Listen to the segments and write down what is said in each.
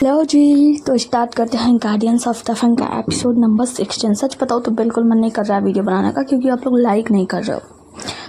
लो जी, तो स्टार्ट करते हैं गार्डियंस ऑफ द फन का एपिसोड नंबर 16। सच बताओ तो बिल्कुल मन नहीं कर रहा है वीडियो बनाने का, क्योंकि आप लोग लाइक नहीं कर रहे हो।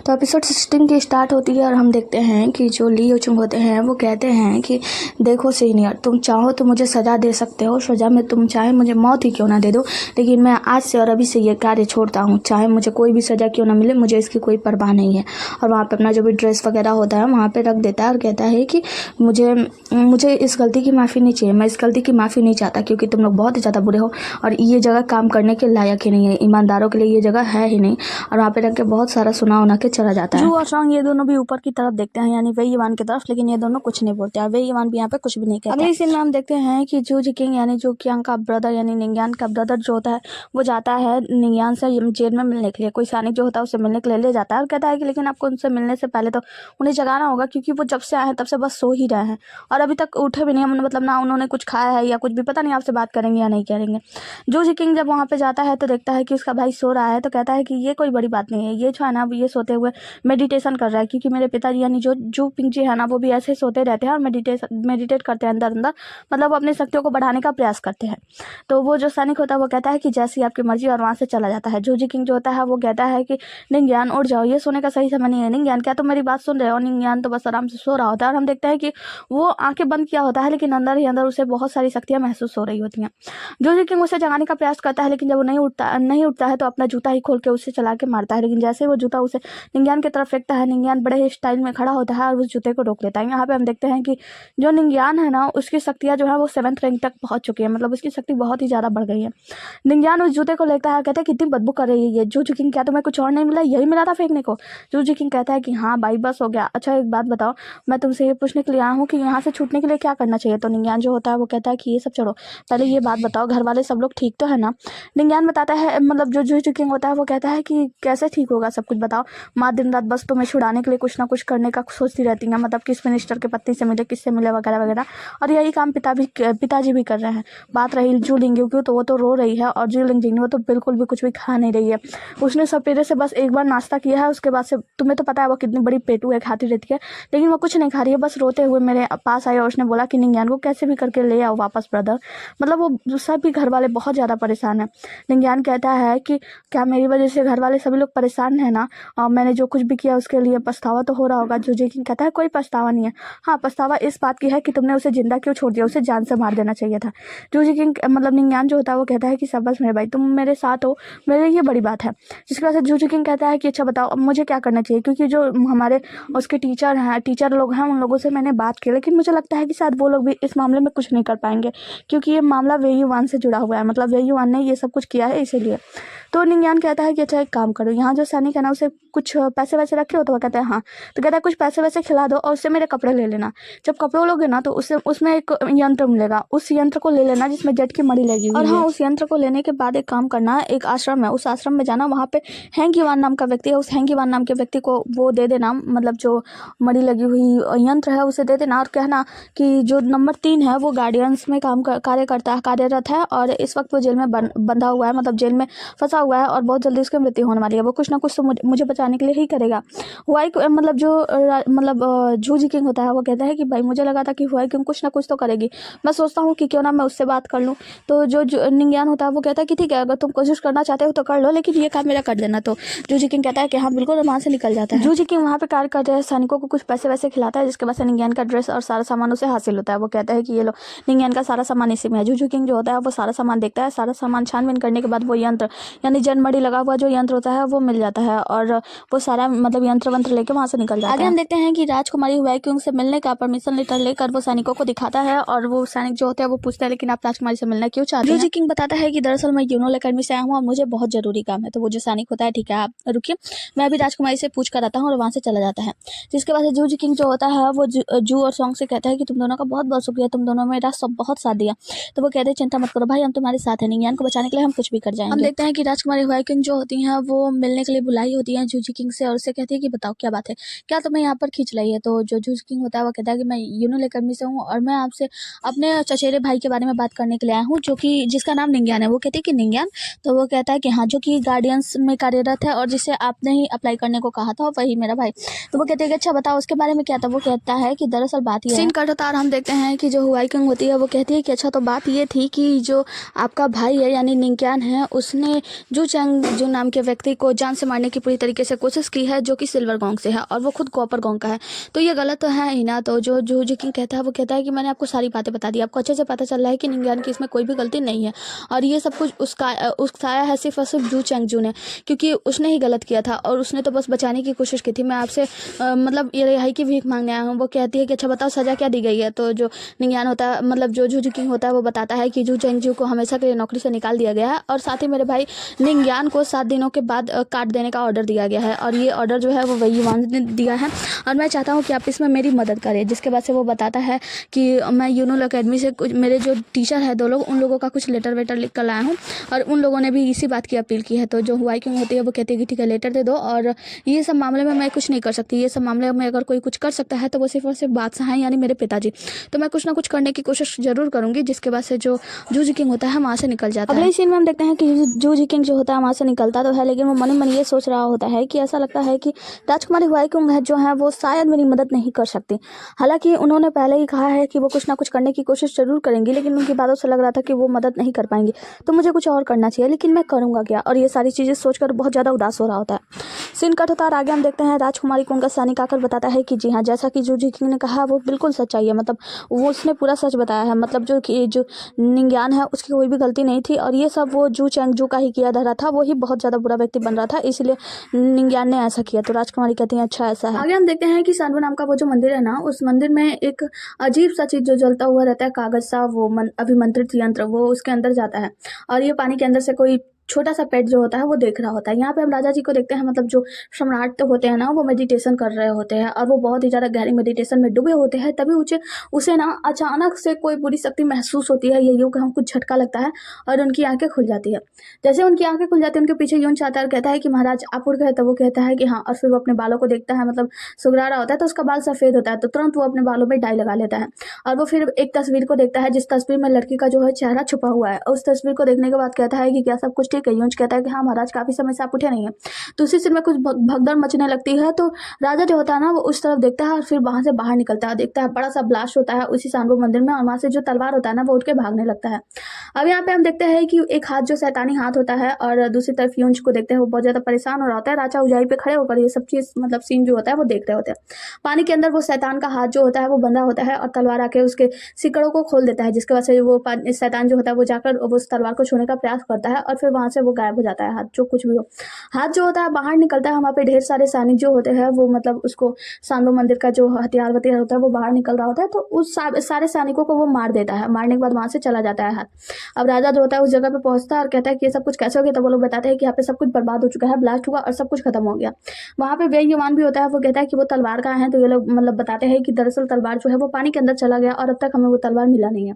तो एपिसोड 16 की स्टार्ट होती है और हम देखते हैं कि जो ली योचुंग होते हैं वो कहते हैं कि देखो सीनियर, तुम चाहो तो मुझे सज़ा दे सकते हो, सज़ा में तुम चाहे मुझे मौत ही क्यों ना दे दो, लेकिन मैं आज से और अभी से ये कार्य छोड़ता हूँ। चाहे मुझे कोई भी सज़ा क्यों ना मिले, मुझे इसकी कोई परवाह नहीं है। और वहाँ पे अपना जो भी ड्रेस वगैरह होता है वहाँ पे रख देता है और कहता है कि मुझे इस गलती की माफ़ी नहीं चाहिए, मैं इस गलती की माफ़ी नहीं चाहता, क्योंकि तुम लोग बहुत ही ज़्यादा बुरे हो और ये जगह काम करने के लायक ही नहीं है, ईमानदारों के लिए ये जगह है ही नहीं। और वहाँ पे रख के बहुत सारा सुना के चला जाता है। जू और सॉन्ग ये दोनों भी ऊपर की तरफ देखते हैं, यानी वेई युवान की तरफ, लेकिन ये दोनों कुछ नहीं बोलते हैं। वेई युवान भी यहाँ पे कुछ भी नहीं कहता। अगली सीन में हम देखते हैं कि जू जिकिंग यानी जो कियांग का ब्रदर यानी निंगयान का ब्रदर जो होता है वो जाता है निंगयान से जेल में मिलने के लिए। कोई सैनिक जो होता है उससे मिलने के लिए ले जाता है और कहता है कि लेकिन आपको उनसे मिलने से पहले तो उन्हें जगाना होगा, क्योंकि वो जब से आए हैं तब से बस सो ही रहे हैं और अभी तक उठे भी नहीं हैं। मतलब ना उन्होंने कुछ खाया है या कुछ भी, पता नहीं आपसे बात करेंगे या नहीं करेंगे। जू जिकिंग जब वहाँ पे जाता है तो देखता है कि उसका भाई सो रहा है, तो कहता है कि ये कोई बड़ी बात नहीं है, ये जो है ना ये सोते हुए मेडिटेशन कर रहा है, क्योंकि मेरे पिताजी यानी जो जू पिंग जी है ना वो भी ऐसे सोते रहते हैं और मेडिटेट करते हैं अंदर अंदर, मतलब अपनी शक्तियों को बढ़ाने का प्रयास करते हैं। तो वो जो सैनिक होता है वो कहता है कि जैसी आपकी मर्जी, और वहाँ से चला जाता है। जू जिकिंग जो होता है वो कहता है कि निंगयान उठ जाओ, ये सोने का सही समय नहीं है। निंगयान क्या तुम मेरी बात सुन रहे हो? निंगयान तो बस आराम से सो रहा होता है और हम देखते हैं कि वो आंखें बंद किया होता है, लेकिन अंदर ही अंदर उसे बहुत सारी शक्तियाँ महसूस हो रही होती हैं। जू जिकिंग उसे जगाने का प्रयास करता है, लेकिन जब वो नहीं उठता है तो अपना जूता ही खोल के उसे चला के मारता है। लेकिन जैसे वो जूता उसे निंगयान की तरफ फेंकता है, निंगयान बड़े ही स्टाइल में खड़ा होता है और उस जूते को रोक लेता है। यहाँ पे हम देखते हैं कि जो निंगयान है ना उसकी शक्तियाँ जो है वो 7th रैंक तक पहुँच चुकी है, मतलब उसकी शक्ति बहुत ही ज़्यादा बढ़ गई है। निंगयान उस जूते को लेता है, कहता है कितनी बदबू कर रही है ये। जू जिकिंग क्या तुम्हें कुछ और नहीं मिला, यही मिला था फेंकने को? जू जिकिंग कहता है कि हाँ भाई बस हो गया। अच्छा एक बात बताओ, मैं तुमसे ये पूछने के लिए आया हूँ कि यहाँ से छूटने के लिए क्या करना चाहिए? तो निंगयान जो होता है वो कहता है कि ये सब छोड़ो, पहले ये बात बताओ घर वाले सब लोग ठीक तो है ना? निंगयान बताता है, मतलब जो जू जिकिंग होता है वो कहता है कि कैसे ठीक होगा, सब कुछ बताओ। माँ दिन रात बस तुम्हें छुड़ाने के लिए कुछ ना कुछ करने का सोचती रहती हैं, मतलब किस मिनिस्टर के पत्नी से मिले, किससे मिले वगैरह वगैरह, और यही काम पिताजी भी कर रहे हैं। बात रही जू लिंग की, तो वो तो रो रही है, और जू लिंग वो तो बिल्कुल भी कुछ भी खा नहीं रही है। उसने सपेरे से बस एक बार नाश्ता किया है, उसके बाद से तुम्हें तो पता है वो कितनी बड़ी पेटू है, खाती रहती है, लेकिन वो कुछ नहीं खा रही है। बस रोते हुए मेरे पास आई और उसने बोला कि निंगयान को कैसे भी करके ले आओ वापस ब्रदर। मतलब वो सभी घर वाले बहुत ज़्यादा परेशान है। निंगयान कहता है कि क्या मेरी वजह से घर वाले सभी लोग परेशान है ना? और मैंने जो कुछ भी किया उसके लिए पछतावा तो हो रहा होगा। जू जिकिंग कहता है कोई पछतावा नहीं है, हाँ पछतावा इस बात की है कि तुमने उसे जिंदा क्यों छोड़ दिया, उसे जान से मार देना चाहिए था। जू जिकिंग मतलब निंगयान जो होता है वो कहता है कि शाबाश मेरे भाई, तुम मेरे साथ हो, मेरे ये बड़ी बात है। जिसकी वजह से जू जिकिंग कहता है कि अच्छा बताओ अब मुझे क्या करना चाहिए, क्योंकि जो हमारे उसके टीचर लोग हैं उन लोगों से मैंने बात की, लेकिन मुझे लगता है कि शायद वो लोग भी इस मामले में कुछ नहीं कर पाएंगे, क्योंकि ये मामला वेई युवान से जुड़ा हुआ है, मतलब वेई युवान ने ये सब कुछ किया है इसीलिए। तो निंगयान कहता है कि अच्छा एक काम करो, यहाँ जो सैनिक है ना उसे कुछ पैसे वैसे रखे हो? तो वो कहता है हाँ। तो कहता है कुछ पैसे वैसे खिला दो और उससे मेरे कपड़े ले लेना। जब कपड़े लोगे ना तो उसमें एक यंत्र मिलेगा, उस यंत्र को ले लेना जिसमें जेट की मणि लगी हुई है। और हाँ, उस यंत्र को लेने के बाद एक काम करना, एक आश्रम है, उस आश्रम में जाना, वहाँ पे हैंग युवान नाम का व्यक्ति है, उस हैंग युवान नाम के व्यक्ति को वो दे देना, मतलब जो मणि लगी हुई यंत्र है उसे दे देना, और कहना कि जो नंबर 3 है वो गार्डियंस में कार्यरत है और इस वक्त वो जेल में बंधा हुआ है, मतलब जेल में फंसा हुआ है और बहुत जल्दी उसकी मृत्यु होने वाली है। वो कुछ ना कुछ तो मुझे बचाने के लिए ही करेगा। हुआई मतलब जो जू जिकिंग होता है वो कहता है कि भाई मुझे लगा था कि हुआई कुछ ना कुछ तो करेगी, मैं सोचता हूँ कि क्यों ना मैं उससे बात कर लूँ। तो जो निंगयान होता है वो कहता है कि ठीक है, अगर तुम कोशिश करना चाहते हो तो कर लो, लेकिन ये काम मेरा कर देना। तो जू जिकिंग कहता है कि हाँ बिल्कुल, वहाँ से निकल जाता है। जू जिकिंग वहाँ पे कार्य करते हैं, सैनिकों को कुछ पैसे वैसे खिलाता है, जिसके बाद से निंगयान का ड्रेस और सारा सामान उसे हासिल होता है। वो कहता है कि ये लो, निंगयान का सारा सामान इसी में है। जू जिकिंग जो होता है वो सारा सामान देखता है, सारा सामान छानबीन करने के बाद वो यंत्र यानी जनमड़ी लगा हुआ जो यंत्र होता है वो मिल जाता है, और वो सारा मतलब यंत्र वंत्र लेके वहाँ से निकल जाता है। आगे हम देखते हैं कि राजकुमारी हुआई क्योंग से मिलने का परमिशन लेटर लेकर वो सैनिकों को दिखाता है, और वो सैनिक जो होते हैं वो पूछते हैं लेकिन आप राजकुमारी से मिलना क्यों चाहते हैं? जू जिकिंग बताता है कि दरअसल मैं यूनोल एकेडमी से आया हूँ और मुझे बहुत जरूरी काम है। तो वो जो सैनिक होता है, ठीक है आप रुकिए, मैं अभी राजकुमारी से पूछ कर आता हूँ, और वहाँ से चला जाता है। जिसके बाद जू जिकिंग जो होता है वो जू और सॉन्ग से कहता है कि तुम दोनों का बहुत बहुत शुक्रिया, तुम दोनों मेरा सब बहुत साथ दिया। तो वो कहते हैं चिंता मत करो भाई, हम तुम्हारे साथ हैं, निंगयान को बचाने के लिए हम कुछ भी कर जाएंगे। हम देखते हैं कि राजकुमारी हुआई किंग जो होती हैं वो मिलने के लिए बुलाई होती हैं जूजी किंग से और उससे कहती है कि बताओ क्या बात है, क्या तुम्हें यहाँ पर खींच लाई है। तो जो जूजी किंग होता है वो कहता है कि मैं यूनल एकेडमी से हूँ और मैं आपसे अपने चचेरे भाई के बारे में बात करने के लिए आया हूँ जो कि जिसका नाम निंग्यान है। वो कहती है कि निंग्यान? तो वो कहता है कि हाँ, जो कि गार्डियंस में कार्यरत है और जिसे आपने ही अप्लाई करने को कहा था वही मेरा भाई। तो वो कहते हैं कि अच्छा बताओ उसके बारे में क्या था। वो कहता है कि दरअसल बात ये सीन कट होता है और हम देखते हैं कि जो हुआई किंग होती है वो कहती है कि अच्छा तो बात ये थी कि जो आपका भाई है यानी निंग्यान है उसने जू चैंग जो नाम के व्यक्ति को जान से मारने की पूरी तरीके से कोशिश की है जो कि सिल्वर गोंग से है और वो खुद कॉपर गोंग का है। तो ये गलत तो है ही ना। तो जो जूजी किंग कहता है वो कहता है कि मैंने आपको सारी बातें बता दी, आपको अच्छे से पता चल रहा है कि निंग्यान की इसमें कोई भी गलती नहीं है और ये सब कुछ उकसाया है सिर्फ और सिर्फ जू चैंग ने, क्योंकि उसने ही गलत किया था और उसने तो बस बचाने की कोशिश की थी। मैं आपसे मतलब ये रिहाई की भीख मांगने आया हूँ। वो कहती है कि अच्छा बताओ सजा क्या दी गई है। तो जो निंग्यान होता है मतलब जो जूजी किंग होता है वो बताता है कि जू चैंग को हमेशा के लिए नौकरी से निकाल दिया गया है और साथ ही मेरे भाई निंग्यान को 7 दिनों के बाद काट देने का ऑर्डर दिया गया है और ये ऑर्डर जो है वो वही युवान ने दिया है और मैं चाहता हूँ कि आप इसमें मेरी मदद करें। जिसके बाद से वो बताता है कि मैं यूनल एकेडमी से कुछ मेरे जो टीचर है 2 लोग उन लोगों का कुछ लेटर वेटर लिख कर लाया हूँ और उन लोगों ने भी इसी बात की अपील की है। तो जो हुआई किंग होती है वो कहती है कि ठीक है लेटर दे दो और ये सब मामले में मैं कुछ नहीं कर सकती। ये सब मामले में अगर कोई कुछ कर सकता है तो वो सिर्फ और सिर्फ बादशाह हैं यानी मेरे पिताजी। तो मैं कुछ ना कुछ करने की कोशिश जरूर करूंगी। जिसके बाद से जो जूजी किंग होता है वहाँ से निकल जाता है। अगले सीन में हम देखते हैं कि जूजी किंग जो होता है वहाँ से निकलता तो है लेकिन वो मन ही मन ये सोच रहा होता है कि ऐसा लगता है कि राजकुमारी हुआई किंग जो है वो शायद मेरी मदद नहीं कर सकती। हालांकि उन्होंने पहले ही कहा है कि वो कुछ ना कुछ करने की कोशिश जरूर करेंगी लेकिन उनकी बातों से लग रहा था कि वो मदद नहीं कर पाएंगी। तो मुझे कुछ और करना चाहिए लेकिन मैं करूँगा क्या, और ये सारी चीज़ें सोचकर बहुत ज़्यादा उदास हो रहा होता है। सीन कट होता है और आगे हम देखते हैं राजकुमारी को उनका सैनिक आकर बताता है कि जी हाँ, जैसा कि जूजी किंग ने कहा वो बिल्कुल सच्चाई है। मतलब वो उसने पूरा सच बताया है। मतलब जो निंग्यान है उसकी कोई भी गलती नहीं थी और ये सब वो जू चैंग का ही किया धरा था। वो ही बहुत ज़्यादा बुरा व्यक्ति बन रहा था इसलिए निंग्यान ने ऐसा किया। तो राजकुमारी कहती हैं अच्छा ऐसा है। आगे हम देखते हैं कि सांडू नाम का वो जो मंदिर है ना, उस मंदिर में एक अजीब सा चीज जो जलता हुआ रहता है, कागज सा, वो अभिमंत्रित यंत्र, वो उसके अंदर जाता है और ये पानी के अंदर से कोई छोटा सा पेट जो होता है वो देख रहा होता है। यहाँ पे हम राजा जी को देखते हैं। मतलब जो सम्राट तो होते हैं ना वो मेडिटेशन कर रहे होते हैं और वो बहुत ही ज़्यादा गहरी मेडिटेशन में डूबे होते हैं। तभी उसे ना अचानक से कोई बुरी शक्ति महसूस होती है। ये यूँ कि हमको झटका लगता है और उनकी आंखें खुल जाती है। जैसे उनकी आंखें खुल जाती है उनके पीछे यून चाहता है और कहता है कि महाराज आप उड़ गए। तो वो कहता है कि हाँ, और फिर वो अपने बालों को देखता है, मतलब सुगड़ा रहा होता है तो उसका बाल सफ़ेद होता है। तो तुरंत वो अपने बालों में डाई लगा लेता है और वो फिर एक तस्वीर को देखता है जिस तस्वीर में लड़की का जो है चेहरा छुपा हुआ है। उस तस्वीर को देखने के बाद कहता है कि क्या सब कुछ ठीक है। यूंच कहता है कि हाँ महाराज, काफी समय से आप उठे नहीं है। तो उसी समय कुछ भगदड़ मचने लगती है। तो राजा जो होता है ना वो उस तरफ देखता है और फिर वहां से बाहर निकलता है, देखता है बड़ा सा ब्लास्ट होता है उसी सांडो मंदिर में और वहां से जो तलवार होता है ना वो उठ के भागने लगता है। अब यहाँ पे हम देखते हैं कि एक हाथ जो शैतानी हाथ होता है और दूसरी तरफ यूंच को देखते हैं वो बहुत ज्यादा परेशान हो रहा होता है। राजा ऊंचाई पे खड़े होकर ये सब चीज मतलब सीन जो होता है वो देख रहे होते हैं। पानी के अंदर वो शैतान का हाथ जो होता है वो बंधा होता है और तलवार आके उसके सिकड़ों को खोल देता है, जिसके वजह से वो शैतान जो होता है वो जाकर वो उस तलवार को छूने का प्रयास करता है और फिर वहां से वो गायब हो जाता है। हाथ जो कुछ भी हो, हाथ जो होता है बाहर निकलता है। वहाँ पे ढेर सारे सैनिक जो होते हैं वो मतलब उसको सांडो मंदिर का जो हथियार वथियार होता है वो बाहर निकल रहा होता है। तो उस सारे सैनिकों को वो मार देता है। मारने के बाद वहां से चला जाता है हाथ। अब राजा जो होता है उस जगह पे पहुंचता है और कहता है कि ये सब कुछ कैसे हो गया। तो वो लोग बताते हैं कि यहाँ पे सब कुछ बर्बाद हो चुका है, ब्लास्ट हुआ और सब कुछ खत्म हो गया। वहाँ पे बेईमान भी होता है, वो कहता है कि वो तलवार कहाँ है। तो ये लोग मतलब बताते हैं कि दरअसल तलवार जो है वो पानी के अंदर चला गया और अब तक हमें वो तलवार मिला नहीं है।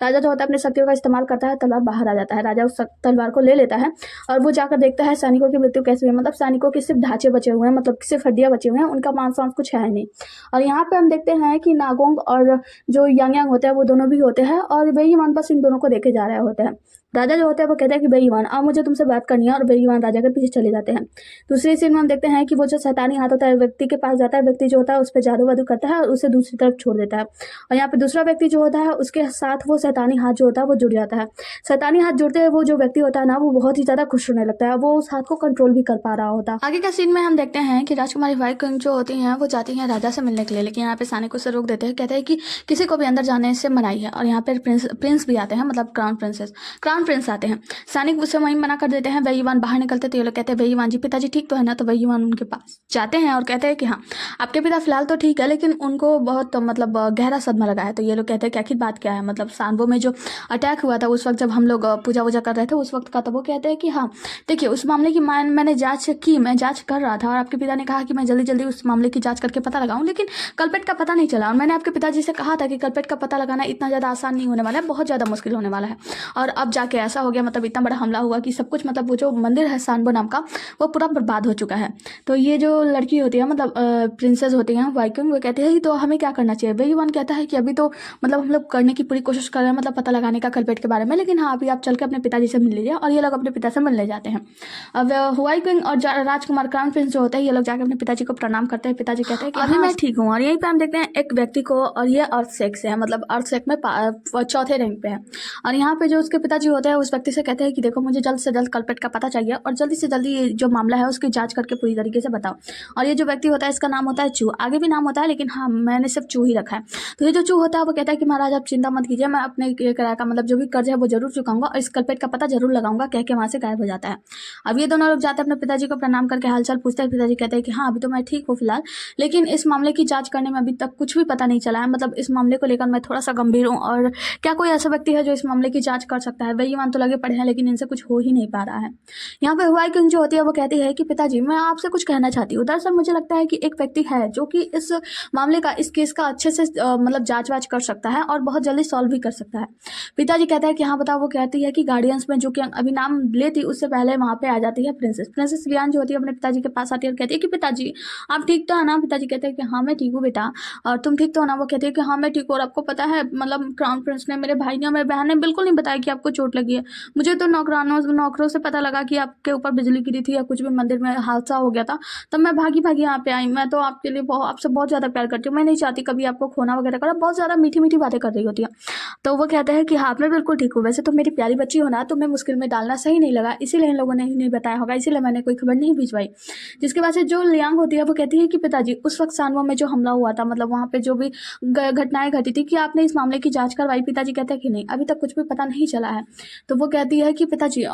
राजा जो होता है अपने शक्तियों का इस्तेमाल करता है, तलवार बाहर आ जाता है। राजा उस तलवार को ले लेता है और वो जाकर देखता है सैनिकों की मृत्यु कैसे हुई। मतलब सैनिकों के सिर्फ ढांचे बचे हुए हैं, मतलब सिर्फ हड्डियां बचे हुए हैं, उनका मांस वांस कुछ है नहीं। और यहाँ पे हम देखते हैं कि नागोंग और जो यांग होते हैं वो दोनों भी होते हैं और बेईमान बस इन दोनों को देखे जा रहे होते हैं। राजा जो होता है वो कहता है कि बेईमान अब मुझे तुमसे बात करनी है और बेईमान राजा के पीछे चले जाते हैं। दूसरी सीन में हम देखते हैं कि वो जो शैतानी हाथ होता है व्यक्ति के पास जाता है। व्यक्ति जो होता है उस पर जादू वादू करता है और उसे दूसरी तरफ छोड़ देता है और यहाँ पे दूसरा व्यक्ति जो होता है उसके साथ वो शैतानी हाथ जो होता है वो जुड़ जाता है। शैतानी हाथ जुड़ते हुए वो जो व्यक्ति होता है ना वो बहुत ही ज्यादा खुश होने लगता है। वो उस हाथ को कंट्रोल भी कर पा रहा होता है। आगे का सीन में हम देखते हैं कि राजकुमारी हुआई किंग जो होती हैं वो जाती हैं राजा से मिलने के लिए, लेकिन यहाँ पे सैनिक उसे रोक देते हैं। कहते हैं कि किसी को भी अंदर जाने से मनाही है और यहाँ पे प्रिंस भी आते हैं, मतलब क्राउन प्रिंस आते हैं। सैनिक उससे वहीं मना कर देते हैं। बेईमान बाहर निकलते तो ये लोग कहते हैं बेईमान जी पिताजी ठीक तो है ना। तो बेईमान उनके पास जाते हैं और कहते हैं कि हाँ आपके पिता फिलहाल तो ठीक है लेकिन उनको बहुत मतलब गहरा सदमा लगा है। तो ये लोग कहते हैं कि आखिर बात क्या है। मतलब सांबो में जो अटैक हुआ था उस वक्त जब हम लोग पूजा वूजा कर रहे थे उस वक्त का। तो वो कहते हैं कि हाँ देखिए उस मामले की मैंने जांच की, मैं जांच कर रहा था और आपके पिता ने कहा कि मैं जल्दी जल्दी उस मामले की जांच करके पता लगाऊं, लेकिन कल्पेट का पता नहीं चला। और मैंने आपके पिताजी से कहा था कि कल्पेट का पता लगाना इतना ज़्यादा आसान नहीं होने वाला है, बहुत ज़्यादा मुश्किल होने वाला है और अब जाके कि ऐसा हो गया, मतलब इतना बड़ा हमला हुआ कि सब कुछ, मतलब वो जो मंदिर है सांबो नाम का, वो पूरा बर्बाद हो चुका है। तो ये जो लड़की होती है, मतलब प्रिंसेस होती हैं वाइकिंग, वो कहती है कि तो हमें क्या करना चाहिए। बेईमान कहता है कि अभी तो मतलब हम लोग करने की पूरी कोशिश कर रहे हैं, मतलब पता लगाने का कल्प्रिट के बारे में, लेकिन हाँ अभी आप चल के अपने पिताजी से मिल लीजिए। और ये लोग अपने पिता से मिलने जाते हैं। अब हुआई किंग और राजकुमार क्राउन प्रिंस जो होते हैं, ये लोग जाकर अपने पिताजी को प्रणाम करते हैं। पिताजी कहते हैं कि अभी मैं ठीक हूँ। और यहीं पे हम देखते हैं एक व्यक्ति को, और ये अर्थ सेक से है, मतलब अर्थ सेक में चौथे रैंक पे है। और यहाँ पे जो उसके पिताजी होते हैं उस व्यक्ति से कहते हैं कि देखो मुझे जल्द से जल्द कल्प्रिट का पता चाहिए और जल्दी से जल्दी जो मामला है उसकी जांच करके पूरी तरीके से बताओ। और ये जो व्यक्ति होता है इसका नाम होता है चू, आगे भी नाम होता है लेकिन हाँ मैंने सिर्फ चू ही रखा है। तो ये जो चू होता है वो कहता है कि महाराज आप चिंता मत कीजिए, मैं अपने किराए का मतलब जो भी कर्ज है वो जरूर चुकाऊंगा और इस कल्प्रिट का पता जरूर लगाऊंगा, कह के वहां से गायब हो जाता है। अब ये दोनों लोग जाते हैं अपने पिताजी को प्रणाम करके हालचाल पूछते हैं। पिताजी कहते हैं कि हाँ अभी तो मैं ठीक हूँ फिलहाल, लेकिन इस मामले की जांच करने में अभी तक कुछ भी पता नहीं चला है, मतलब इस मामले को लेकर मैं थोड़ा सा गंभीर हूँ। और क्या कोई ऐसा व्यक्ति है जो इस मामले की जांच कर सकता है। बेईमान तो लगे पड़े हैं लेकिन इनसे कुछ हो ही नहीं पा रहा है। यहाँ पे हुआई किंग जो होती है वो कहती है कि पिताजी मैं आपसे कुछ कहना चाहती हूँ। दरअसल मुझे लगता है कि एक व्यक्ति है जो कि इस मामले का, इस केस का अच्छे से मतलब जांच वाच कर सकता है और बहुत जल्दी सॉल्व भी कर सकता है। पिताजी कहता है कि हाँ बताओ। वो कहती है कि गार्डियंस में जो कि अभी नाम लेती उससे पहले वहां पे आ जाती है प्रिंसेस लियान जो होती है अपने पिताजी के पास आती है और कहती है कि पिताजी आप ठीक तो है ना। पिताजी कहते हैं कि हाँ मैं ठीक हूँ बेटा, और तुम ठीक तो हो ना। वो कहती है कि हाँ मैं ठीक हूँ, और आपको पता है मतलब क्राउन प्रिंस ने, मेरे भाई ने, मेरे बहन ने बिल्कुल नहीं बताया कि आपको चोट लगी है। मुझे तो नौकरों से पता लगा कि आपके ऊपर बिजली गिरी थी या कुछ भी मंदिर में हादसा हो गया था, तब मैं भागी भागी यहाँ पे आई। मैं तो आपके लिए आपसे बहुत ज्यादा प्यार करती हूँ, मैं नहीं चाहती कभी आपको खोना वगैरह करा। बहुत ज्यादा मीठी मीठी बातें कर रही होती है। तो वो कहते हैं कि हाँ मैं बिल्कुल ठीक हूँ, वैसे तो मेरी प्यारी बच्ची हो ना, तुम्हें मुश्किल में डालना सही नहीं लगा, इसीलिए इन लोगों ने ही नहीं बताया होगा, इसीलिए मैंने कोई खबर नहीं भिजवाई। जिसके बाद से जो लियांग होती है वो कहती है कि पिताजी उस वक्त सांबो में जो हमला हुआ था, मतलब वहाँ पे जो भी घटनाएं घटी थी, कि आपने इस मामले की जांच करवाई। पिताजी कहते हैं कि नहीं अभी तक कुछ भी पता नहीं चला है। तो वो कहती है कि पिताजी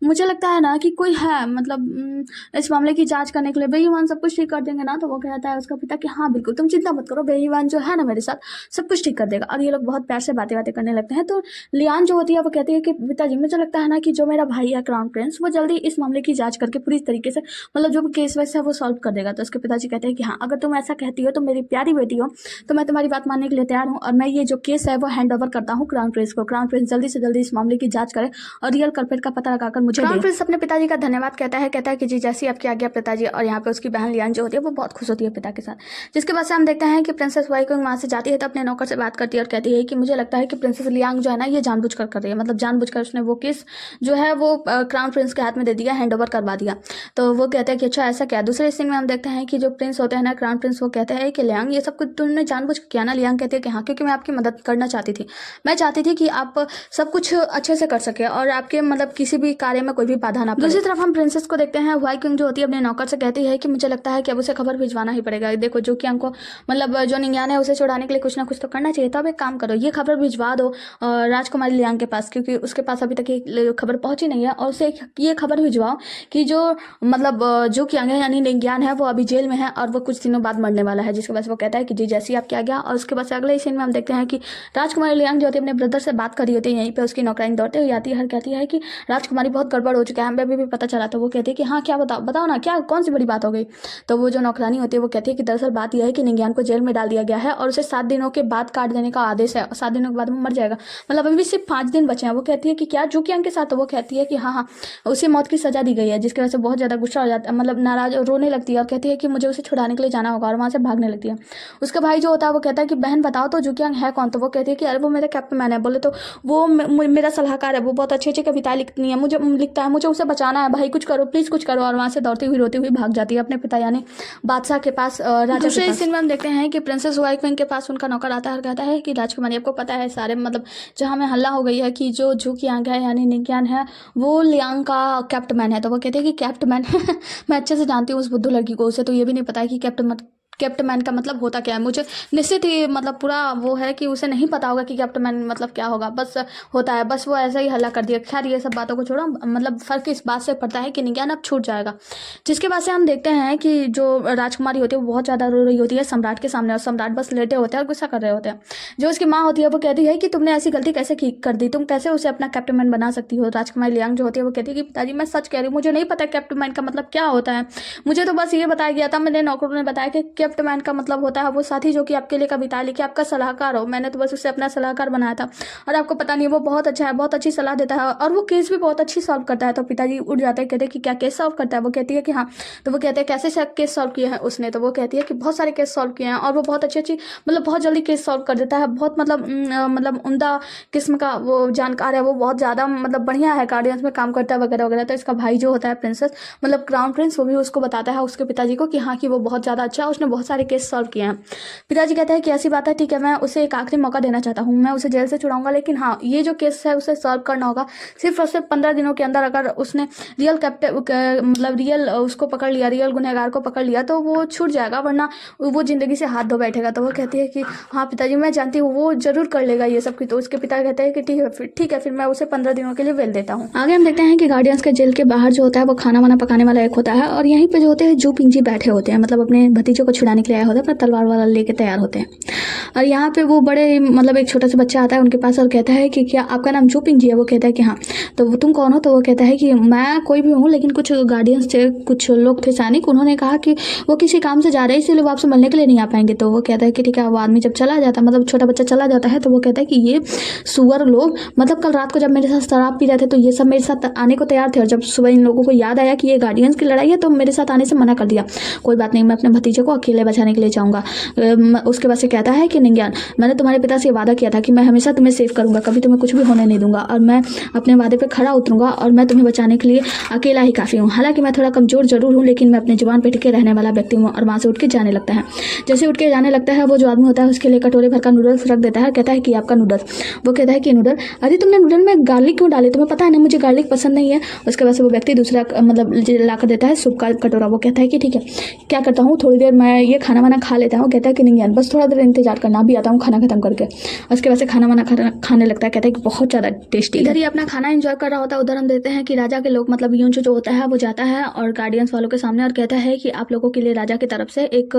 मुझे लगता है ना कि कोई है, मतलब इस मामले की जांच करने के लिए। बेईमान सब कुछ ठीक कर देंगे ना। तो वो कहता है उसका पिता कि हाँ बिल्कुल तुम चिंता मत करो, बेईमान जो है ना मेरे साथ सब कुछ ठीक कर देगा। और ये लोग बहुत प्यार से बातें करने लगते हैं। तो लियान जो होती है वो कहती है कि पिताजी मुझे लगता है ना कि जो मेरा भाई है क्राउन प्रिंस, वो जल्दी इस मामले की जांच करके पूरी तरीके से मतलब जो भी केस वैसे है वो सॉल्व कर देगा। तो उसके पिताजी कहते हैं कि हाँ अगर तुम ऐसा कहती हो तो मेरी प्यारी बेटी हो, तो मैं तुम्हारी बात मानने के लिए तैयार हूँ, और मैं ये जो केस है वो हैंड ओवर करता हूँ क्राउन प्रिंस को। क्राउन प्रिंस जल्दी से जल्दी इस मामले की जांच करे और रियल कल्प्रिट का पता लगाकर मुझे क्राउन प्रिंस अपने पिताजी का धन्यवाद कहता है कि जी जैसी आपकी आज्ञा पिताजी। और यहाँ पे उसकी बहन लियान जो होती है वो बहुत खुश होती है पिता के साथ। जिसके बाद से हम देखते हैं कि प्रिंसेस वाइकिंग वहां से जाती है तो अपने नौकर से बात करती है और कहती है कि मुझे लगता है कि प्रिंसेस लियांग जो है ना ये जानबूझकर कर रही है, मतलब जानबूझकर उसने वो केस जो है वो क्राउन प्रिंस के हाथ में दे दिया, हैंड ओवर करवा दिया। तो वो कहते हैं कि अच्छा ऐसा क्या। दूसरे सीन में हम देखते हैं कि जो प्रिंस होते हैं ना क्राउन प्रिंस, वो कहते हैं कि लियांग ये सब कुछ तुमने जानबूझ के किया ना। लियांग कहती है कि हाँ क्योंकि मैं आपकी मदद करना चाहती थी, मैं चाहती थी कि आप सब कुछ अच्छे से कर सके और आपके मतलब किसी भी कार्य में कोई भी बाधा ना पड़े। दूसरी तरफ हम प्रिंसेस को देखते हैं, हुआई किंग जो होती है अपने नौकर से कहती है कि मुझे लगता है कि अब उसे खबर भिजवाना ही पड़ेगा। देखो जो कि हमको मतलब जो निंग्यान है उसे छुड़ाने के लिए कुछ ना कुछ तो करना चाहिए। तो अब एक काम करो, ये खबर भिजवा दो राजकुमारी लियांग के पास, क्योंकि उसके पास अभी तक ये खबर पहुंची नहीं है। और उसे ये खबर भिजवाओ कि जो मतलब जो कियांग है यानी निंग्यान है वो अभी जेल में है और वो कुछ दिनों बाद मरने वाला है। जिसके बाद वो कहता है कि जी जैसी आप क्या गया। और उसके बाद अगले सीन में हम देखते हैं कि राजकुमारी लियांग जो होती है अपने ब्रदर से बात कर रही होती है। यहीं पे उसकी नौकरानी दौड़ते हुए आती है और कहती है कि राजकुमारी बहुत गड़बड़ हो चुका है, हमें भी पता चला। तो वो कहती है कि हाँ क्या बताओ ना, क्या कौन सी बड़ी बात हो गई। तो वो जो नौकरानी होती है वो कहती है कि दरअसल बात यह है कि निंग्यान को जेल में डाल दिया गया है और उसे 7 दिनों के बाद काट देने का आदेश है, और 7 दिनों के बाद वो मर जाएगा, मतलब अभी सिर्फ 5 दिन बचे हैं। वो कहती है कि क्या जो कियांग के साथ। तो वो कहती है कि हाँ उसे मौत की सजा दी गई है। जिसकी वजह से बहुत ज्यादा गुस्सा हो जाता है, मतलब नाराज रोने लगती है और कहती है कि मुझे उसे छुड़ाने के लिए जाना होगा, और वहां से भागने लगती है। उसका भाई जो होता है वो कहता है कि बहन बताओ तो जो कियांग है कौन। तो वो कहती है कि अरे वो मेरा कैप्टन मैन है। बोले तो वो मेरा सलाहकार है, वो बहुत अच्छी अच्छी कविताएं लिखती है, मुझे लिखता है, मुझे उसे बचाना है, भाई कुछ करो प्लीज कुछ करो। और वहां से दौड़ती हुई रोती हुई भाग जाती है अपने पिता यानी बादशाह के पास, राजा के पास। दूसरे सीन में हम देखते हैं कि प्रिंसेस वाइकिंग के पास उनका नौकर आता है और कहता है कि राजकुमारी आपको पता है सारे मतलब जहाँ में हल्ला हो गई है कि जो झू कियांग है यानी निंग्यान है वो लियांग का कैप्टन मैन है। तो वो कहते हैं कि कैप्टन मैन मैं अच्छे से जानती हूँ उस बुद्धू लड़की को, उसे तो ये भी नहीं पता है कि कैप्टन मैन का मतलब होता क्या है। मुझे निश्चित ही मतलब पूरा वो है कि उसे नहीं पता होगा कि कैप्टन मैन मतलब क्या होगा, बस होता है, बस वो ऐसा ही हल्ला कर दिया। खैर ये सब बातों को छोड़ो, मतलब फर्क इस बात से पड़ता है कि निंग्यान अब छूट जाएगा। जिसके बाद से हम देखते हैं कि जो राजकुमारी होती है वो बहुत ज्यादा रो रही होती है सम्राट के सामने, और सम्राट बस लेटे होते हैं और गुस्सा कर रहे होते हैं। जो उसकी माँ होती है वो कहती है कि तुमने ऐसी गलती कैसे कर दी, तुम कैसे उसे अपना कैप्टन मैन बना सकती हो। राजकुमारी लियांग जो होती है वो कहती है कि पिताजी मैं सच कह रही हूँ, मुझे नहीं पता कैप्टन मैन का मतलब क्या होता है, मुझे तो बस ये बताया गया था, मेरे नौकरों ने बताया कि केप्ट मैन का मतलब होता है वो साथी जो कि आपके लिए कविता लिखे, आपका सलाहकार हो। मैंने तो बस उसे अपना सलाहकार बनाया था और आपको पता नहीं वो बहुत अच्छा है, बहुत अच्छी सलाह देता है और वो केस भी बहुत अच्छी सॉल्व करता है। तो पिताजी उठ जाते हैं, कहते हैं कि क्या केस सॉल्व करता है? वो कहती है कि हाँ। तो वो कहते हैं कैसे केस सॉल्व किए हैं उसने? तो वो कहती है कि बहुत सारे केस सॉल्व किए हैं और वो बहुत अच्छी मतलब बहुत जल्दी केस सॉल्व कर देता है। बहुत मतलब उम्दा किस्म का वो जानकार है, वो बहुत ज़्यादा मतलब बढ़िया है, गार्डियंस में काम करता है वगैरह वगैरह। तो इसका भाई जो होता है प्रिंसेस मतलब क्राउन प्रिंस, वो भी उसको बताता है उसके पिताजी को कि हाँ कि वो बहुत ज़्यादा अच्छा है, उसने बहुत सारे केस सॉल्व किए हैं। पिताजी कहते हैं कि ऐसी बात है, ठीक है, मैं उसे एक आखिरी मौका देना चाहता हूँ, मैं उसे जेल से छुड़ाऊंगा, लेकिन हाँ ये जो केस है उसे सॉल्व करना होगा सिर्फ और सिर्फ 15 दिनों के अंदर। अगर उसने रियल मतलब रियल उसको पकड़ लिया, रियल गुनहगार को पकड़ लिया तो वो छूट जाएगा, वरना वो जिंदगी से हाथ धो बैठेगा। तो वो कहती है कि हाँ पिताजी मैं जानती हूँ वो जरूर कर लेगा ये सब की। तो उसके पिता कहते हैं कि ठीक है फिर मैं उसे 15 दिनों के लिए वेल देता हूँ। आगे हम देखते हैं कि गार्डियंस के जेल के बाहर जो होता है वो खाना वाना पकाने वाला एक होता है और यहीं पे जो होते हैं जू पिंग जी बैठे होते हैं, मतलब अपने भतीजों को छुड़ाने के लिए आए होते हैं, अपना तलवार वाला लेके तैयार होते हैं। और यहाँ पे वो बड़े मतलब एक छोटा सा बच्चा आता है उनके पास और कहता है कि क्या आपका नाम जू पिंग जी है? वो कहता है कि हाँ। तो वो तुम कौन हो? तो वो कहता है कि मैं कोई भी हूँ, लेकिन कुछ गार्डियंस थे, कुछ लोग थे सैनिक, उन्होंने कहा कि वो किसी काम से जा रहे हैं इसलिए वो आपसे मिलने के लिए नहीं आ पाएंगे। तो वो कहता है कि ठीक है। वो आदमी जब चला जाता है, मतलब छोटा बच्चा चला जाता है, तो वो कहता है कि ये सुअर लोग मतलब कल रात को जब मेरे साथ शराब पी रहे थे तो ये सब मेरे साथ आने को तैयार थे, और जब सुबह इन लोगों को याद आया कि ये गार्डियंस की लड़ाई है तो मेरे साथ आने से मना कर दिया। कोई बात नहीं, मैं अपने भतीजे को अकेले बचाने के लिए जाऊंगा। उसके बाद से कहता है कि निंज्ञान, मैंने तुम्हारे पिता से वादा किया था कि मैं हमेशा तुम्हें सेव करूंगा, कभी तुम्हें कुछ भी होने नहीं दूंगा, और मैं अपने वादे पर खड़ा उतरूंगा और मैं तुम्हें बचाने के लिए अकेला ही काफ़ी हूँ। हालांकि मैं थोड़ा कमजोर जरूर हूँ, लेकिन मैं अपने जुबान पे टिके रहने वाला व्यक्ति हूँ। और वहाँ से उठ के जाने लगता है। जैसे उठ के जाने लगता है वो जो आदमी होता है उसके लिए कटोरे भर का नूडल्स रख देता है, कहता है कि आपका नूडल्स। वो कहता है कि नूडल, अरे तुमने नूडल में गार्लिक क्यों डाले? तुम्हें पता है ना मुझे गार्लिक पसंद नहीं है। उसके बाद से वो व्यक्ति दूसरा मतलब ला कर देता है सूप का कटोरा। वो कहता है कि ठीक है, क्या करता हूँ, थोड़ी देर मैं ये खाना वाना खा लेता हूँ। कहता है कि नहीं यार बस थोड़ा देर इंतजार करना, अभी आता हूँ खाना खत्म करके। उसके बाद से खाना वाना खाने लगता है, कहता है कि बहुत ज़्यादा टेस्टी। इधर ही अपना खाना एंजॉय कर रहा होता है। उधर हम देखते हैं कि राजा के लोग मतलब यूं जो होता है वो जाता है और गार्डियंस वालों के सामने और कहता है कि आप लोगों के लिए राजा की तरफ से एक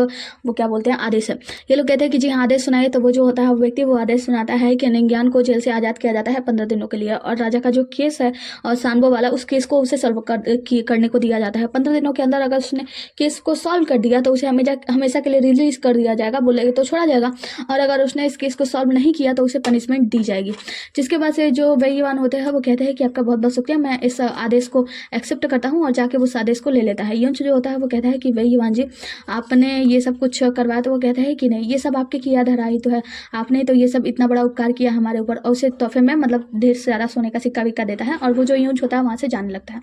वो क्या बोलते हैं आदेश है। ये लोग कहते हैं कि जी हाँ आदेश सुनाइए। तो वो जो होता है वो व्यक्ति वो आदेश सुनाता है कि निंज्ञान को जेल से आज़ाद किया जाता है 15 दिनों के लिए, और राजा का जो केस है और सांबो वाला उस केस को उसे सॉल्व करने को दिया जाता है 15 दिनों के अंदर। अगर उसने केस को सॉल्व कर दिया तो उसे हमेशा के लिए रिलीज कर दिया जाएगा, बोलेगा तो छोड़ा जाएगा, और अगर उसने इस केस को सॉल्व नहीं किया तो उसे पनिशमेंट दी जाएगी। जिसके बाद से जो बेईमान होते हैं वो कहते हैं कि आपका बहुत बहुत शुक्रिया, मैं इस आदेश को एक्सेप्ट करता हूँ, और जाके उस आदेश को ले लेता है। यंश जो होता है वो कहता है कि बेईमान जी आपने ये सब कुछ करवाया। तो वो कहता है कि नहीं, ये सब आपके किया धरा ही तो है, आपने तो ये सब इतना बड़ा उपकार किया हमारे ऊपर। और उसे तोहफे में मतलब ढेर सारा सोने का सिक्का विक्का देता है, और वो जो यूंज होता है वहाँ से जाने लगता है।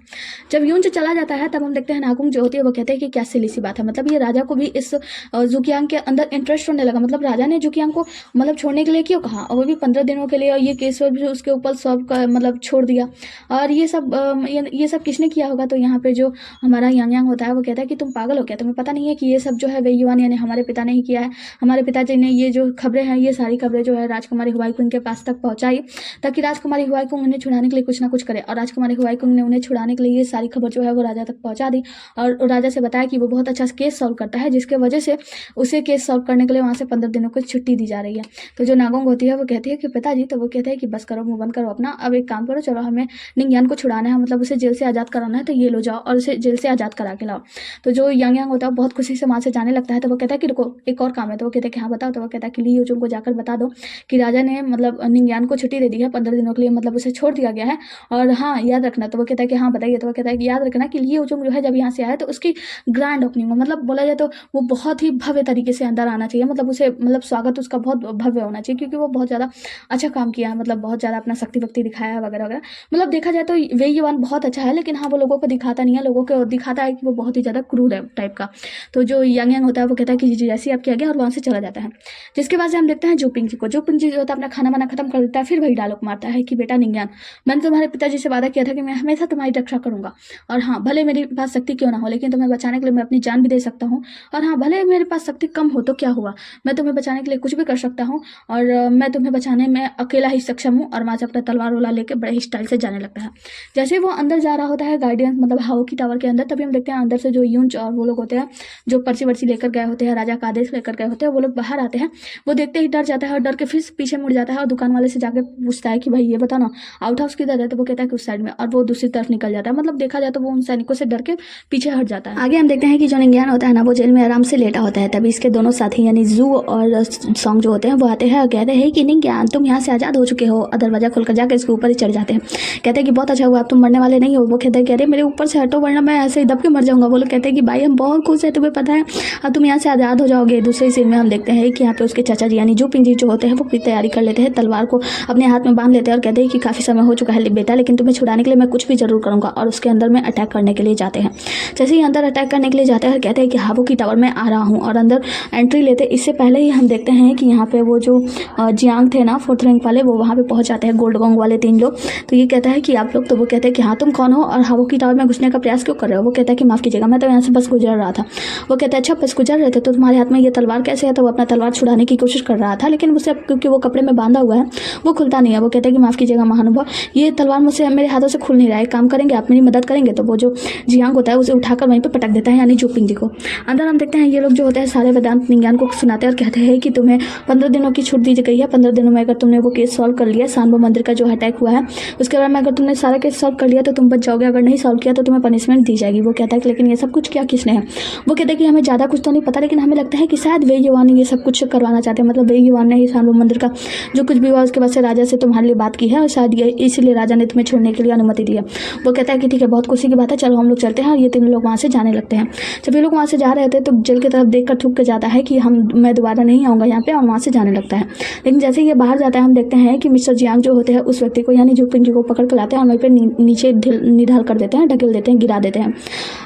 जब यूंज चला जाता है तब हम देखते हैं नागुंग जो होती है वो कहते हैं कि क्या सिली सी बात है, मतलब ये राजा को भी इस जुकियांग के अंदर इंटरेस्ट होने लगा। मतलब राजा ने जुकियांग को मतलब छोड़ने के लिए क्यों कहा, और वो भी 15 दिनों के लिए, और ये केस भी उसके ऊपर सब मतलब छोड़ दिया। और ये सब किसने किया होगा? तो यहाँ पे जो हमारा यांग यांग होता है वो कहता है कि तुम पागल हो क्या, तुम्हें पता नहीं है कि ये सब जो है वेयुआन यानी हमारे पिता ने ही किया है। हमारे पिताजी ने ये जो खबरें हैं, ये सारी खबरें जो है राजकुमारी हुआईकुंग के पास तक पहुंचाई, ताकि राजकुमारी हुआईकुंग उन्हें छुड़ाने के लिए कुछ ना कुछ करे। और राजकुमारी हुआईकुंग ने उन्हें छुड़ाने के लिए ये सारी खबर जो है वो राजा तक पहुंचा दी, और राजा से बताया कि वो बहुत अच्छा केस सॉल्व करता है, जिसके वजह से उसे केस सॉल्व करने के लिए वहाँ से 15 दिनों की छुट्टी दी जा रही है। तो जो नागोंग होती है वो कहती है कि पिताजी, तो वो कहते हैं कि बस करो, मुंह बंद करो अपना, अब एक काम करो, चलो हमें निंज्ञान को छुड़ाना है, मतलब उसे जेल से आज़ाद कराना है, तो ये लो जाओ और उसे जेल से आज़ाद करा के लाओ। तो जो यांग यांग होता है बहुत खुशी से वहाँ से जाने लगता है। तो वो कहता है कि रुको, एक और काम है। तो वो कहता है कि हाँ बताओ। तो वो कहता है कि ली यूचुंग को जाकर बता दो कि राजा ने मतलब निंज्ञान को छुट्टी दे दी है 15 दिनों के लिए, मतलब उसे छोड़ दिया गया है, और हाँ याद रखना। तो वो कहता है कि हाँ बताइए। तो वो कहता है कि याद रखना कि ली यूचुंग जो है जब यहाँ से आया तो उसकी ग्रैंड ओपनिंग हो, मतलब बोला जाए तो वो बहुत ही भव्य तरीके से अंदर आना चाहिए, मतलब उसे मतलब स्वागत उसका बहुत भव्य होना चाहिए, क्योंकि वो बहुत ज़्यादा अच्छा काम किया है, मतलब बहुत ज़्यादा अपना शक्ति वक्ति दिखाया है वगैरह वगैरह। मतलब देखा जाए तो वेयुआन बहुत अच्छा है, लेकिन हाँ वो लोगों को दिखाता नहीं है, लोगों को दिखाता है कि वो बहुत ही ज़्यादा क्रूर है टाइप का। तो जो यांग यांग होता है वो कहता है कि जी जैसे आप किया गया, और वहाँ से चला जाता है। जिसके बाद से हम देखते हैं जुपिंग जी को। जुपिंग जी जो होता है अपना खाना वाना खत्म कर देता है, फिर वही डायलॉग मारता है कि बेटा निंज्ञान, मैंने तुम्हारे पिताजी से वादा किया था कि मैं हमेशा तुम्हारी रक्षा करूंगा, और हाँ भले मेरे पास शक्ति क्यों ना हो, लेकिन तुम्हें बचाने के लिए मैं अपनी जान भी दे सकता हूँ, और हाँ भले मेरे पास शक्ति कम हो तो क्या हुआ, मैं तुम्हें बचाने के लिए कुछ भी कर सकता हूँ, और मैं तुम्हें बचाने में अकेला ही सक्षम हूँ। और वहाँ से अपना तलवार वाला लेकर बड़े ही स्टाइल से जाने लगता है। जैसे वो अंदर जा रहा होता है गार्डियंस मतलब हाओ की टावर के अंदर, तभी हम देखते हैं अंदर से जो यूंच और वो लोग होते हैं जो पर्ची वर्ची लेकर गए होते हैं, राजा का आदेश लेकर गए होते हैं, वो लोग बाहर आते हैं। वो देखते ही डर जाता है, और डर के फिर पीछे मुड़ जाता है, और दुकान वाले से जाकर पूछता है कि भाई ये बता ना आउट हाउस किधर है? तो वो कहता है कि उस साइड में, और वो दूसरी तरफ निकल जाता है। मतलब देखा जाए तो वो उन सैनिकों से डर के पीछे हट जाता है। आगे हम देखते हैं कि जो निंज्ञान होता है ना वो जेल में आराम से लेटा होता है। तभी इसके दोनों साथी यानी जू और सॉन्ग जो होते हैं वो आते हैं और कहते हैं कि नहीं ज्ञान, तुम यहाँ से आज़ाद हो चुके हो। और दरवाजा खोलकर जाकर इसके ऊपर ही चढ़ जाते हैं। कहते हैं कि बहुत अच्छा हुआ, अब तुम मरने वाले नहीं हो। वो कहते हैं कि अरे मेरे ऊपर से हटो वरना मैं ऐसे ही दब के मर जाऊंगा। वो लोग कहते हैं कि भाई हम बहुत खुश है, तुम्हें पता है अब तुम यहाँ से आज़ाद हो जाओगे। दूसरे सीन में हम देखते हैं कि यहाँ पे उसके चाचा जी यानी जू पिंग जी जो होते हैं वो भी तैयारी कर लेते हैं, तलवार को अपने हाथ में बांध लेते हैं और कहते हैं कि काफ़ी समय हो चुका है बेटा, लेकिन तुम्हें छुड़ाने के लिए मैं कुछ भी जरूर करूँगा। और उसके अंदर में अटैक करने के लिए जाते हैं। जैसे ही अंदर अटैक करने के लिए जाते हैं और कहते हैं कि हावो की टावर में आ रहा हूँ और अंदर एंट्री लेते। इससे पहले ही हम देखते हैं कि यहाँ पे वो जो जियांग थे ना 4th रैंक वाले, वो वहाँ पे पहुँच जाते हैं, गोल्ड गोंग वाले 3 लोग। तो ये कहता है कि आप लोग, तो वो कहते हैं कि हाँ तुम कौन हो और हावो की टावर में घुसने का प्रयास क्यों कर रहे हो। वो कहता है कि माफ़ कीजिएगा, मैं तो यहाँ से बस गुजर रहा था। वो कहता है अच्छा बस गुजर रहे थे, तो तुम्हारे हाथ में ये तलवार कैसे है। तो वो अपना तलवार छुड़ाने की कोशिश कर रहा था, लेकिन मुझसे क्योंकि वो कपड़े में बांधा हुआ है वो खुलता नहीं है। वो कहता है कि माफ़ कीजिएगा महानुभाव, ये तलवार मुझसे मेरे हाथों से खुल नहीं रहा है, काम करेंगे आप, मेरी मदद करेंगे। तो वो जो जियांग होता है उसे उठाकर वहीं पर पटक देता है यानी जू पिंग जी को। अंदर हम देखते हैं ये लोग जो होते हैं सारे वेदांत निंज्ञान को सुनाते हैं और कहते हैं कि तुम्हें 15 दिनों की छूट दी गई है। 15 दिनों में अगर तुमने वो केस सॉल्व कर लिया, सांबो मंदिर का जो अटैक हुआ है उसके बारे में अगर तुमने सारा केस सॉल्व कर लिया तो तुम बच जाओगे, अगर नहीं सॉल्व किया तो तुम्हें पनिशमेंट दी जाएगी। वो कहता है कि लेकिन ये सब कुछ क्या किसने है। वो कहता है कि हमें ज़्यादा कुछ तो नहीं पता, लेकिन हमें लगता है कि शायद वे युवान ये सब कुछ करवाना चाहते हैं, मतलब वे युवान ने ही सांबो मंदिर का जो कुछ भी हुआ उसके बाद से राजा से तुम्हारे लिए बात की है और शायद ये इसलिए राजा ने तुम्हें छोड़ने के लिए अनुमति दी है। वो कहता है कि ठीक है, बहुत खुशी की बात है, चलो हम लोग चलते हैं। और ये 3 लोग वहाँ से जाने लगते हैं। जब ये लोग वहाँ से जा रहे थे तो जेल की तरफ देखकर थूक के जाता है कि मैं दोबारा नहीं आऊँगा यहाँ पे, और वहाँ से जाने लगता है। लेकिन जैसे ये बाहर जाता है हम देखते हैं कि मिस्टर जियांग जो होते हैं उस व्यक्ति को यानी जू पिंग जी को पकड़ के लाते हैं और वहीं पर नीचे निढाल कर देते हैं, ढकेल देते हैं, गिरा देते हैं।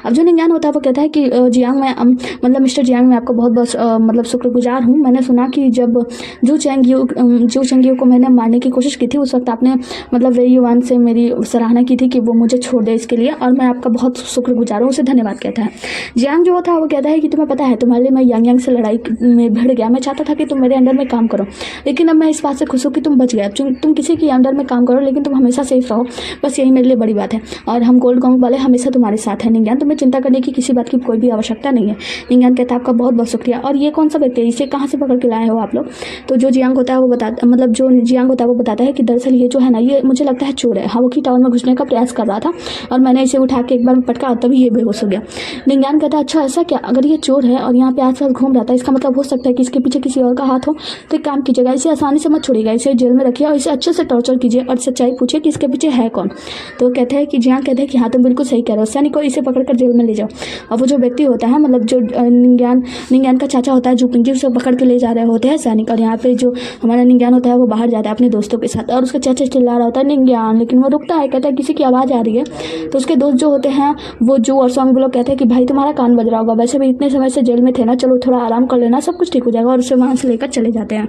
अब जो निंज्ञान होता है वो कहता है कि जियांग मैं मतलब मिस्टर जियांग मैं आपको बहुत बहुत मतलब शुक्रगुजार हूँ। मैंने सुना कि जब जू चेंग यू को मैंने मारने की कोशिश की थी उस वक्त आपने मतलब वे युवान से मेरी सराहना की थी कि वो मुझे छोड़ दे इसके लिए, और मैं आपका बहुत शुक्रगुजार हूँ, उसे धन्यवाद कहता है। जियांग जो होता है वो कहता है कि तुम्हें पता है तुम्हारे लिए मैं यांग से लड़ाई में भिड़ गया, मैं चाहता था कि तुम मेरे अंडर में काम करो, लेकिन अब मैं इस बात से खुश हूँ कि तुम बच गए। तुम किसी की अंडर में काम करो लेकिन तुम हमेशा सेफ रहो, बस यही मेरे लिए बड़ी बात है। और हम गोल्ड गोंग वाले हमेशा तुम्हारे साथ हैं निंज्ञान, तुम्हें चिंता करने की किसी बात की कोई भी आवश्यकता नहीं है। निंज्ञान कहता है आपका बहुत बहुत शुक्रिया। और ये कौन सा व्यक्ति है, इसे कहाँ से पकड़ के लाए हो आप लोग। तो जो जियांग होता है वो बताता है कि दरअसल ये जो है ना ये मुझे लगता है चोर है, हावो की टावर में घुसने का प्रयास कर रहा था और मैंने इसे उठा के एक बार पटका तभी ये बेहोश हो गया। निंज्ञान कहता है अच्छा ऐसा क्या, अगर ये चोर है और यहाँ पे आसपास घूम रहा था इसका मतलब हो सकता है कि इसके पीछे किसी और का हाथ हो। तो एक काम कीजिएगा, इसे आसानी से मत छोड़िएगा, इसे जेल में रखिए और इसे अच्छे से टॉर्चर कीजिए और सच्चाई पूछिए कि इसके पीछे है कौन। तो कहते हैं कि जियांग कहते हैं कि हाँ तुम बिल्कुल सही कह रहे हो, सैनिक को इसे पकड़कर जेल में ले जाओ। और वो जो व्यक्ति होता है मतलब जो निंज्ञान का चाचा होता है जू पिंग जी, उसे पकड़ के ले जा रहे होते हैं सैनिक। और यहाँ पे जो हमारा निंज्ञान होता है वो बाहर जाता है अपने दोस्तों के साथ और उसका चाचा चिल्ला रहा होता है निंज्ञान, लेकिन वो रुकता है, कहता है किसी की आवाज़ आ रही है। तो उसके दोस्त जो होते हैं वो जू और सॉन्ग लोग कहते हैं कि भाई तुम्हारा कान बज रहा होगा, वैसे भी इतने समय से जेल में थे ना, चलो थोड़ा आराम कर लेना, सब कुछ ठीक हो जाएगा। और उसे वहाँ से लेकर चले जाते हैं।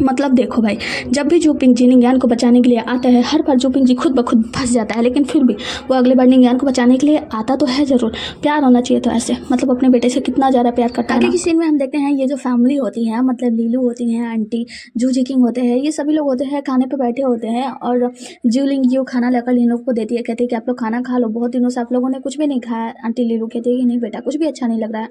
मतलब देखो भाई, जब भी जू पिंग जी निंज्ञान को बचाने के लिए आता है हर बार जू पिंग जी खुद ब खुद फंस जाता है, लेकिन फिर भी वो अगले बार निंज्ञान को बचाने के लिए आता तो है जरूर। प्यार होना चाहिए तो ऐसे, मतलब अपने बेटे से कितना ज़्यादा प्यार करता है। आगे की सीन में हम देखते हैं ये जो फैमिली होती है मतलब लीलू होती हैं, आंटी जू जिकिंग होते हैं, ये सभी लोग होते हैं खाने पे बैठे होते हैं और जू लिंग यू खाना लेकर इन लोग को देती है, कहती है कि आप लोग खाना खा लो, बहुत दिनों से आप लोगों ने कुछ भी नहीं खाया। आंटी लीलू कहती है कि नहीं बेटा कुछ भी अच्छा नहीं लग रहा है।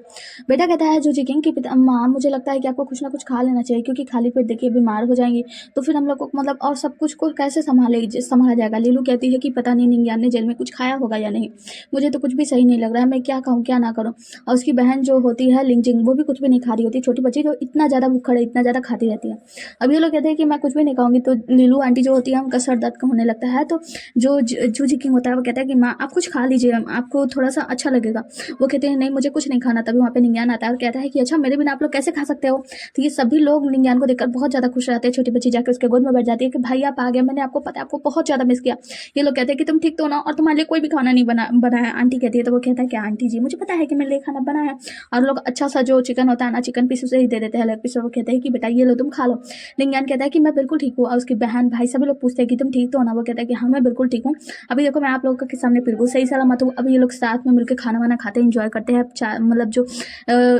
बेटा कहता है जू जिकिंग कि माँ मुझे लगता है कि आपको कुछ ना कुछ खा लेना चाहिए, क्योंकि खाली पेट देखिए बीमार हो जाएंगी तो फिर हम लोग को मतलब और सब कुछ को कैसे संभाला जाएगा। लीलू कहती है कि पता नहीं निंज्ञान ने जेल में कुछ खाया होगा या नहीं, मुझे तो कुछ भी सही नहीं लग रहा है, मैं क्या कहूँ क्या ना करूँ। और उसकी बहन जो होती है लिंगजिंग वो भी कुछ भी नहीं खा रही होती, छोटी बच्ची जो इतना ज़्यादा भूखड़ है, इतना ज़्यादा खाती रहती है। अब ये लोग कहते हैं कि मैं कुछ भी नहीं खाऊंगी, तो लीलू आंटी जो होती है उनका सर दर्द होने लगता है। तो जो जू जिकिंग होता है वो कहता है कि माँ आप कुछ खा लीजिए, आपको थोड़ा सा अच्छा लगेगा। वो कहते हैं नहीं मुझे कुछ नहीं खाना। तभी वहाँ पे निंज्ञान आता है और कहता है कि अच्छा मेरे बिना आप लोग कैसे खा सकते हो। तो ये सभी लोग निंज्ञान को देखकर बहुत ज़्यादा खुश रहते हैं। छोटी बच्ची जाकर उसके गोद में बैठ जाती है कि भाई आप आ गए, मैंने आपको पता है आपको बहुत ज़्यादा मिस किया। ये लोग कहते हैं कि तुम ठीक तो ना, और तुम्हारे लिए कोई भी खाना नहीं बना है। आंटी कहती है तो वो कहता है कि आंटी जी मुझे पता है कि मेरे लिए खाना बना है। और लोग अच्छा सा जो चिकन होता है ना चिकन पीस उसे ही दे देते हैं लेग पीस। वो कहते हैं कि बेटा ये लो तुम खा लो। निंज्ञान कहता है कि मैं बिल्कुल ठीक हूँ। और उसकी बहन भाई सभी लोग पूछते हैं कि तुम ठीक तो हो ना। वो कहता है कि हाँ मैं बिल्कुल ठीक हूँ। अभी देखो मैं आप लोगों के सामने बिल्कुल सही सलामत हूँ। अभी ये लोग साथ में मिलकर खाना वाना खाते हैं, इंजॉय करते हैं। मतलब जो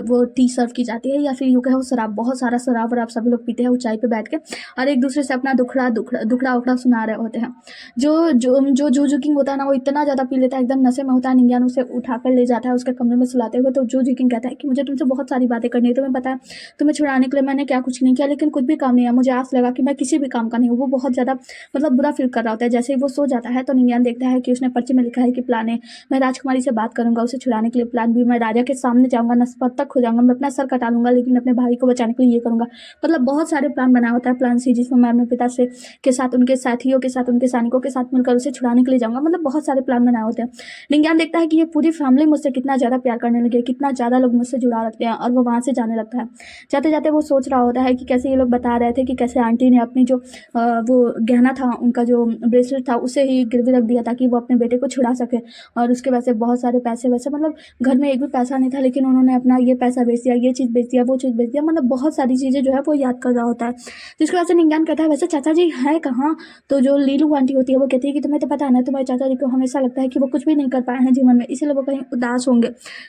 वो टी सर्व की जाती है या फिर यूँ कहो शराब, बहुत सारा शराब और आप सभी लोग पीते हैं ऊंचाई पे बैठ के और एक दूसरे से अपना दुखड़ा उखड़ा सुना रहे होते हैं। जो जू जिकिंग होता है ना वो इतना ज़्यादा पी लेता है, एकदम नशे में होता है। निंज्ञान उसे उठाकर ले जाता है उसके कमरे में सुलाते हुए। तो जू जिकिंग कहता है कि मुझे तुमसे बहुत सारी बातें करनी है, तुम्हें पता है तुम्हें छुड़ाने के लिए मैंने क्या कुछ नहीं किया, लेकिन कुछ भी काम नहीं है, मुझे आस लगा कि मैं किसी भी काम का नहीं हूँ। वो बहुत ज़्यादा मतलब बुरा फील कर रहा होता है। जैसे ही वो सो जाता है तो निंज्ञान देखता है कि उसने पर्चे में लिखा है कि प्लान है, मैं राजकुमारी से बात करूंगा उसे छुड़ाने के लिए, प्लान बी मैं राजा के सामने जाऊंगा, नतमस्तक हो जाऊंगा, मैं अपना सर कटा लूंगा, लेकिन अपने भाई को बचाने के लिए ये करूंगा। मतलब बहुत सारे प्लान बना होता है। प्लान सी जिसमें मैं अपने पिता से के साथ, उनके साथियों के साथ, उनके सैनिकों के साथ मिलकर उसे छुड़ाने के लिए जाऊंगा। मतलब बहुत सारे प्लान बनाए होते हैं। निंज्ञान देखता है कि ये पूरी फैमिली मुझसे कितना ज़्यादा प्यार करने लगी है, कितना ज़्यादा लोग मुझसे जुड़ा रखते हैं, और वो वहाँ से जाने लगता है। जाते जाते वो सोच रहा होता है कि कैसे ये लोग बता रहे थे कि कैसे आंटी ने अपनी जो वो गहना था, उनका जो ब्रेसलेट था, उसे ही गिरवी रख दिया ताकि वो अपने बेटे को छुड़ा सके, और उसके वैसे बहुत सारे पैसे वैसे, मतलब घर में एक भी पैसा नहीं था, लेकिन उन्होंने अपना ये पैसा बेच दिया, ये चीज़ बेच दिया, वो चीज़ बेच दिया। मतलब बहुत सारी चीज़ें जो है वो याद कर रहा होता है। जिसकी वजह से निंज्ञान कहता है वैसे चाचा जी है कहाँ। तो जो लीलू आंटी होती है वो कहती है कि तुम्हें तो पता है ना, तुम्हारे चाचा जी को हमेशा लगता है कि वो कुछ भी नहीं कर पाए हैं जीवन में, इसीलिए वो कहीं उदास होंगे।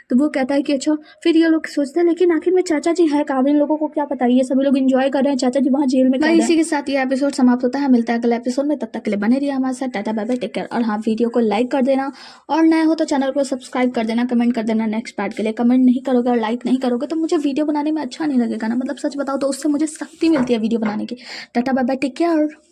तो वो कहता है कि अच्छा, फिर ये लोग सोचते हैं लेकिन आखिर में चाचा जी है कहाँ, इन लोगों को क्या पता, ये सभी लोग एंजॉय कर रहे हैं, चाचा जी वहाँ जेल में। इसी के साथ ये एपिसोड समाप्त होता है। मिलता है अगले एपिसोड में, तब तक के लिए बने रहिए हमारे साथ। Tata bye bye, take care. और हाँ, वीडियो को लाइक कर देना, और नए हो तो चैनल को सब्सक्राइब कर देना, कमेंट कर देना नेक्स्ट पार्ट के लिए। कमेंट नहीं करोगे और लाइक नहीं करोगे तो मुझे वीडियो बनाने में अच्छा नहीं लगेगा ना, मतलब सच बताओ तो उससे मुझे शक्ति मिलती है वीडियो बनाने की। Tata bye bye, take care.